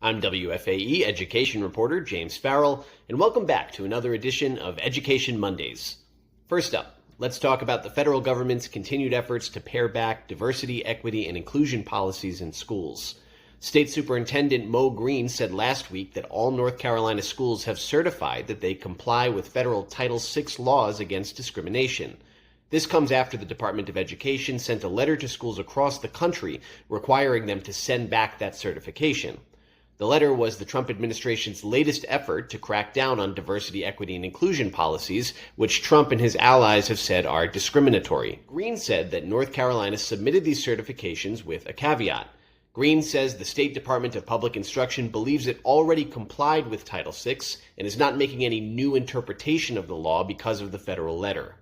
I'm WFAE education reporter James Farrell, and welcome back to another edition of Education Mondays. First up, let's talk about the federal government's continued efforts to pare back diversity, equity, and inclusion policies in schools. State Superintendent Mo Green said last week that all North Carolina schools have certified that they comply with federal Title VI laws against discrimination. This comes after the Department of Education sent a letter to schools across the country requiring them to send back that certification. The letter was the Trump administration's latest effort to crack down on diversity, equity, and inclusion policies, which Trump and his allies have said are discriminatory. Green said that North Carolina submitted these certifications with a caveat. Green says the State Department of Public Instruction believes it already complied with Title VI and is not making any new interpretation of the law because of the federal letter.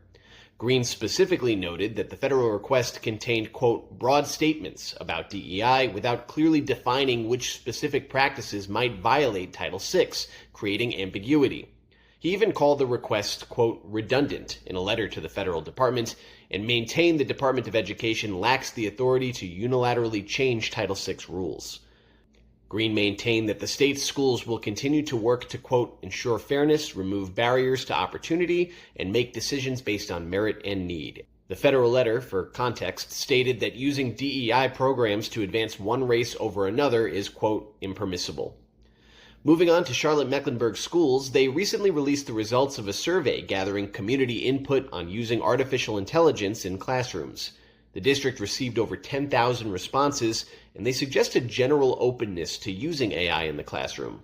Green specifically noted that the federal request contained, quote, broad statements about DEI without clearly defining which specific practices might violate Title VI, creating ambiguity. He even called the request, quote, redundant in a letter to the federal department and maintained the Department of Education lacks the authority to unilaterally change Title VI rules. Green maintained that the state's schools will continue to work to, quote, ensure fairness, remove barriers to opportunity, and make decisions based on merit and need. The federal letter, for context, stated that using DEI programs to advance one race over another is, quote, impermissible. Moving on to Charlotte-Mecklenburg schools, they recently released the results of a survey gathering community input on using artificial intelligence in classrooms. The district received over 10,000 responses, and they suggested general openness to using AI in the classroom.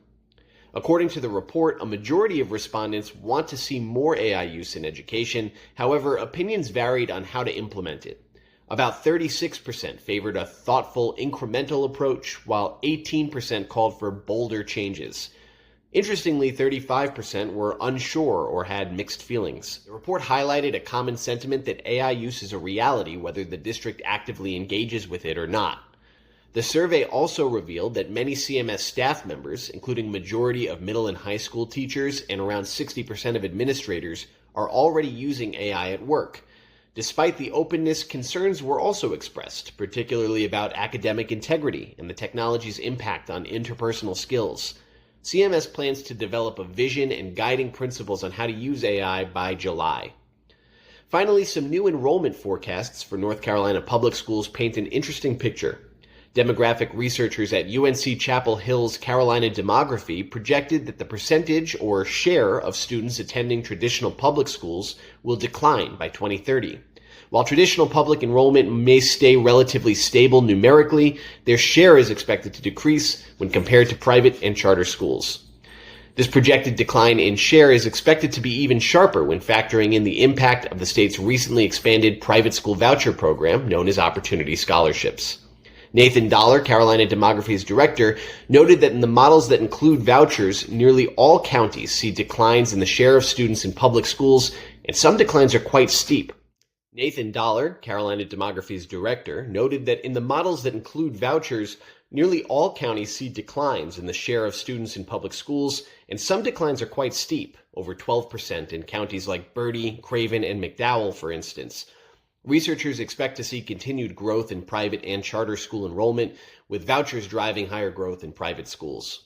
According to the report, a majority of respondents want to see more AI use in education. However, opinions varied on how to implement it. About 36% favored a thoughtful, incremental approach, while 18% called for bolder changes. Interestingly, 35% were unsure or had mixed feelings. The report highlighted a common sentiment that AI use is a reality whether the district actively engages with it or not. The survey also revealed that many CMS staff members, including majority of middle and high school teachers and around 60% of administrators, are already using AI at work. Despite the openness, concerns were also expressed, particularly about academic integrity and the technology's impact on interpersonal skills. CMS plans to develop a vision and guiding principles on how to use AI by July. Finally, some new enrollment forecasts for North Carolina public schools paint an interesting picture. Demographic researchers at UNC Chapel Hill's Carolina Demography projected that the percentage or share of students attending traditional public schools will decline by 2030. While traditional public enrollment may stay relatively stable numerically, their share is expected to decrease when compared to private and charter schools. This projected decline in share is expected to be even sharper when factoring in the impact of the state's recently expanded private school voucher program known as Opportunity Scholarships. Nathan Dollar, Carolina Demography's director, noted that in the models that include vouchers, nearly all counties see declines in the share of students in public schools, and some declines are quite steep. Nathan Dollar, Carolina Demography's director, noted that in the models that include vouchers, nearly all counties see declines in the share of students in public schools, and some declines are quite steep, over 12% in counties like Bertie, Craven, and McDowell, for instance. Researchers expect to see continued growth in private and charter school enrollment, with vouchers driving higher growth in private schools.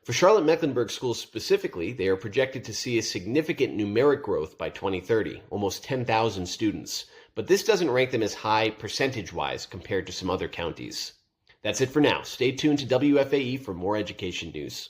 For Charlotte-Mecklenburg schools specifically, they are projected to see a significant numeric growth by 2030, almost 10,000 students. But this doesn't rank them as high percentage-wise compared to some other counties. That's it for now. Stay tuned to WFAE for more education news.